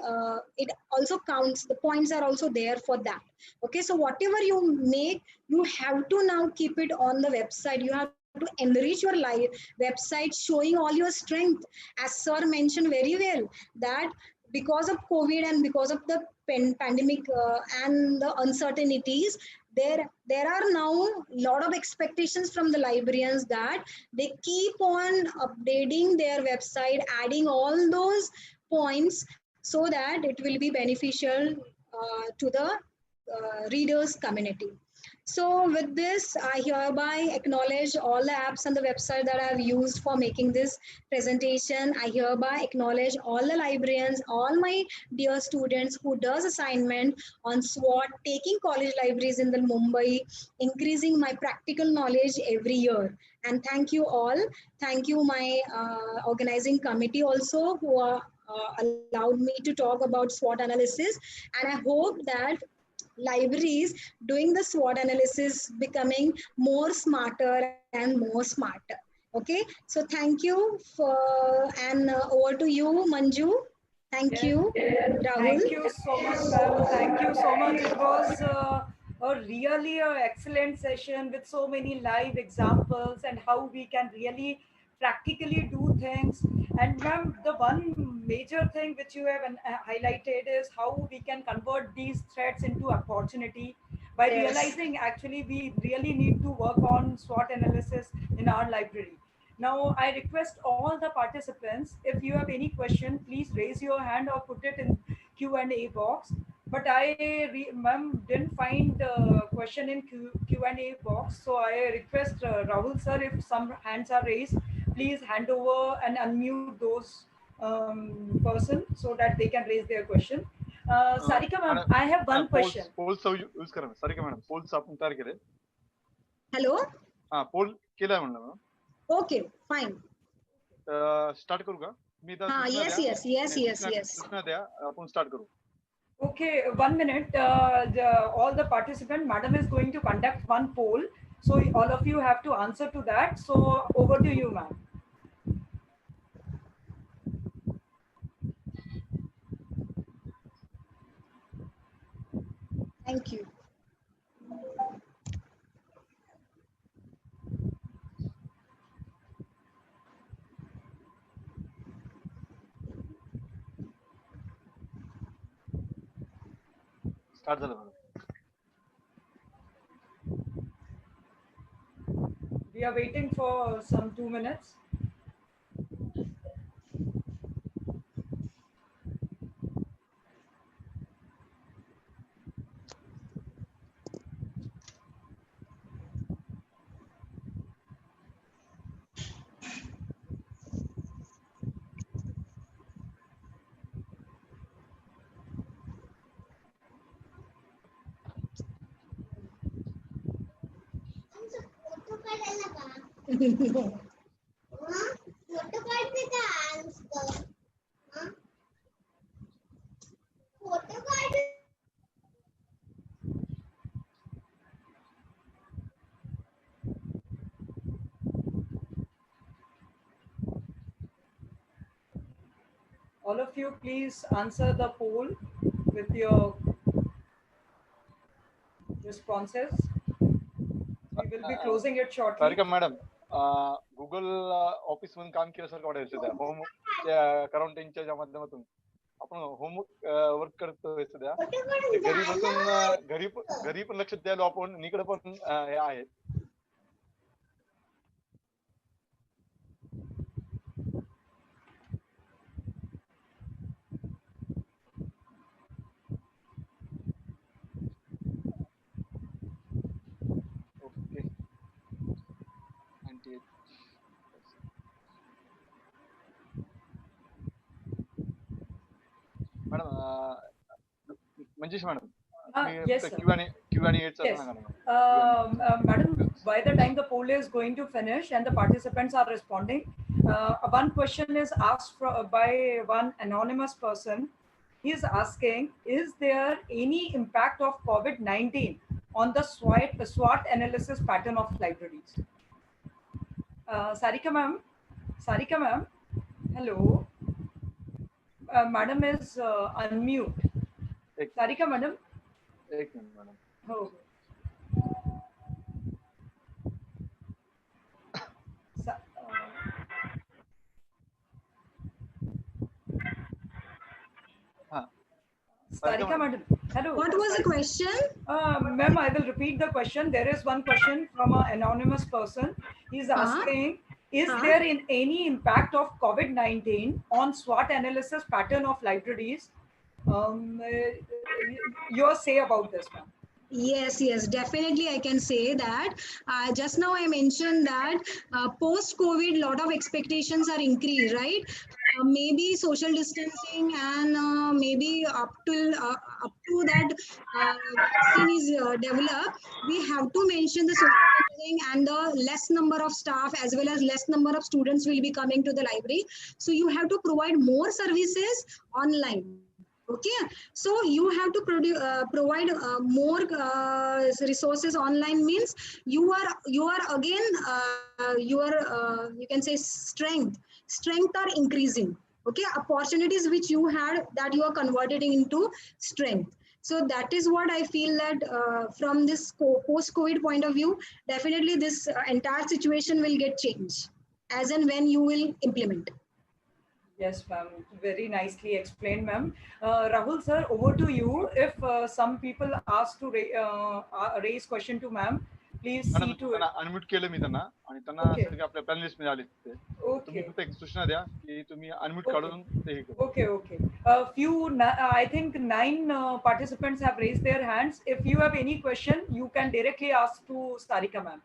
it also counts. The points are also there for that. Okay, so whatever you make, you have to now keep it on the website. You have to enrich your website showing all your strength, as sir mentioned very well, that because of COVID and because of the pandemic and the uncertainties, there are now a lot of expectations from the librarians that they keep on updating their website, adding all those points so that it will be beneficial to the readers community. So with this, I hereby acknowledge all the apps and the website that I've used for making this presentation. I hereby acknowledge all the librarians, all my dear students who does assignment on SWAT, taking college libraries in the Mumbai, increasing my practical knowledge every year. And thank you all. Thank you my organizing committee also who are allowed me to talk about SWOT analysis. And I hope that libraries doing the SWOT analysis becoming more smarter and more smarter. Okay, so thank you for, and over to you, Manju. Thank Yes. you, Rahul. Thank you so much, ma'am. Thank you so much. It was a really excellent session with so many live examples and how we can really practically do things. And ma'am, the one major thing which you have highlighted is how we can convert these threats into opportunity by Yes. realizing actually we really need to work on SWOT analysis in our library. Now, I request all the participants, if you have any question, please raise your hand or put it in Q&A box. But ma'am, didn't find question in Q&A box. So I request Rahul sir, if some hands are raised, please hand over and unmute those person so that they can raise their question. Sarika ma'am, madam, I have one question. polls use करा Sarika madam, polls आपण तयार केले. Hello. poll केला म्हणलं madam. Okay, fine. Start करू का? मी Yes. सूचना द्या, आपण स्टार्ट करू. Okay, 1 minute. All the participants, madam is going to conduct one poll. So all of you have to answer to that. So over to you, ma'am. Thank you. Start झालं madam. We are waiting for some 2 minutes. All of you, please answer the poll with your responses. We will be closing it shortly. Sarika madam, Google office मधून काम केल्यासारखं वाटायचं त्या home अकाउंटिंगच्या माध्यमातून आपण homework work करतोय सध्या. घरी बसून घरी पण लक्ष द्यायला आपण इकडे पण हे आहे. Madam, Manjesh madam, yes, sir. Q&A Yes. Madam, by the time the poll is going to finish and the participants are responding, one question is asked by one anonymous person. He is asking, is there any impact of COVID-19 on the SWOT analysis pattern of libraries? Sarika ma'am, hello. Madam is unmute. Sarika madam. एक minute madam. हो. Sarika madam. Hello. What was the question? Ma'am, I will repeat the question. There is one question from an anonymous person. He's asking, is there any impact of COVID-19 on SWOT analysis pattern of libraries? Your say about this, ma'am. Yes, definitely. I can say that. Just now I mentioned that post-COVID, lot of expectations are increased, right? Maybe social distancing and maybe up to that vaccine is developed, we have to mention the social distancing and the less number of staff as well as less number of students will be coming to the library. So you have to provide more services online. Okay, so you have to provide more resources online, means you are again you can say strength are increasing. Okay, opportunities which you had, that you are converting into strength. So that is what I feel that from this post-COVID point of view, definitely this entire situation will get changed as and when you will implement. Yes, ma'am. Very nicely explained, ma'am. Rahul sir, over to you. If some people ask to raise question to ma'am, please see to it. Unmute केलं मी त्यांना आणि त्यांना आपल्या panellist मध्ये आले ते. तुम्ही फक्त एक सूचना द्या की तुम्ही अनम्यूट काढून ते करा. Okay. I think 9 participants have raised their hands. If you have any question, you can directly ask to Sarika ma'am.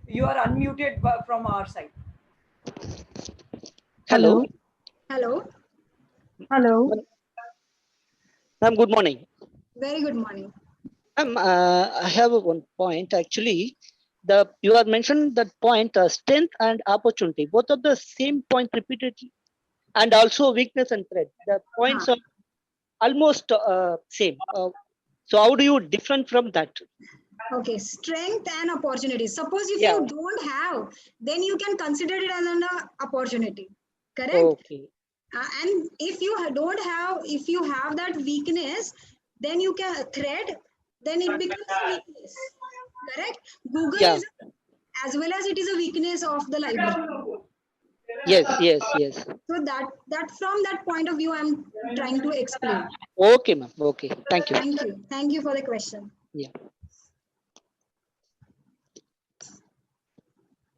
You are unmuted from our side. Hello. Ma'am, good morning. Very good morning. I have one point actually. You have mentioned that point, strength and opportunity. Both of the same point repeatedly, and also weakness and threat. The points are almost same. So how do you different from that? Okay, strength and opportunity. Suppose if you don't have, then you can consider it as an opportunity. Correct? Okay. And if you don't have, if you have that weakness, then you can threat, then it becomes a weakness. Correct? Google is, as well as it is a weakness of the library. Yes. So that from that point of view, I'm trying to explain. Okay, ma'am. Okay. Thank you. Thank you for the question. Yeah.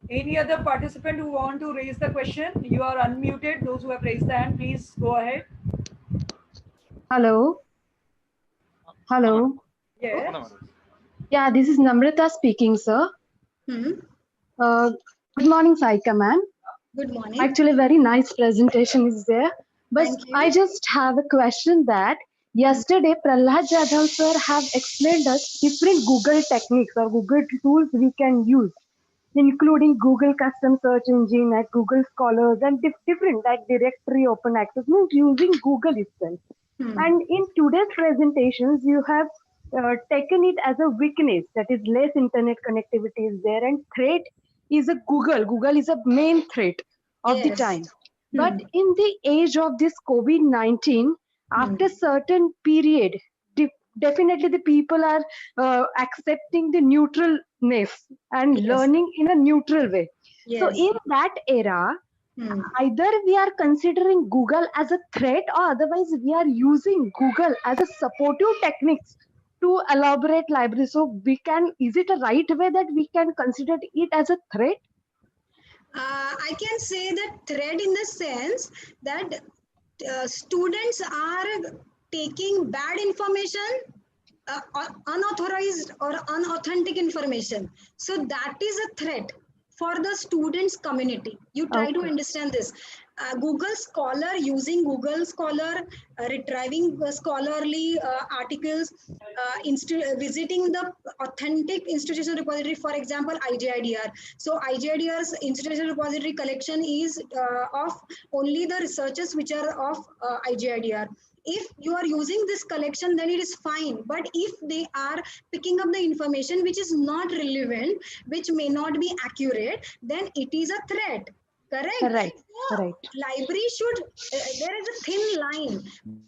Any other participant who want to raise the question? You are unmuted. Those who have raised the hand, please go ahead. Hello. Yes. Yeah, this is Namrata speaking, sir. Good morning, Saika ma'am. Good morning. Actually, very nice presentation is there. But I just have a question that yesterday Prahlad Jadhav sir have explained us different Google techniques or Google tools we can use, including Google custom search engine, like Google Scholars, and different like directory open access, means using Google itself. And in today's presentations, you have taken it as a weakness, that is less internet connectivity is there, and threat is a Google. Google is a main threat of the time. But in the age of this COVID-19, after certain period, definitely the people are accepting the neutralness and learning in a neutral way. So in that era, either we are considering Google as a threat, or otherwise we are using Google as a supportive techniques to elaborate library. So we can, is it a right way that we can consider it as a threat? I can say that threat in the sense that students are taking bad information, unauthorized or unauthentic information. So that is a threat for the students community. You try to understand this. Google Scholar, using Google Scholar, retrieving scholarly articles, visiting the authentic institutional repository, for example, IGIDR. So IGIDR's institutional repository collection is of only the researchers which are of IGIDR. If you are using this collection, then it is fine. But if they are picking up the information which is not relevant, which may not be accurate, then it is a threat. Correct? Correct. Library should, there is a thin line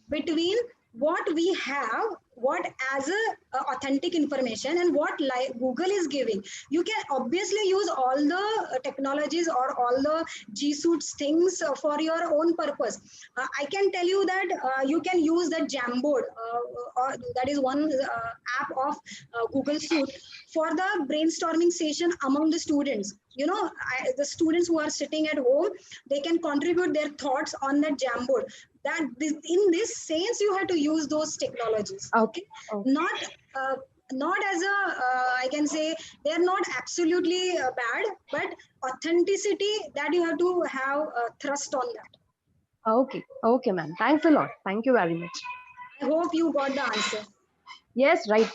between what we have what as a authentic information and what Google is giving. You can obviously use all the technologies or all the G Suits things for your own purpose. I can tell you that you can use the Jamboard, or that is one app of Google Suite for the brainstorming session among the students. You know, the students who are sitting at home, they can contribute their thoughts on that Jamboard. That in this sense, you have to use those technologies. Okay, not as a I can say they are not absolutely bad, but authenticity that you have to have thrust on that. Okay, okay, ma'am. Thanks a lot. Thank you very much. I hope you got the answer. Yes, right.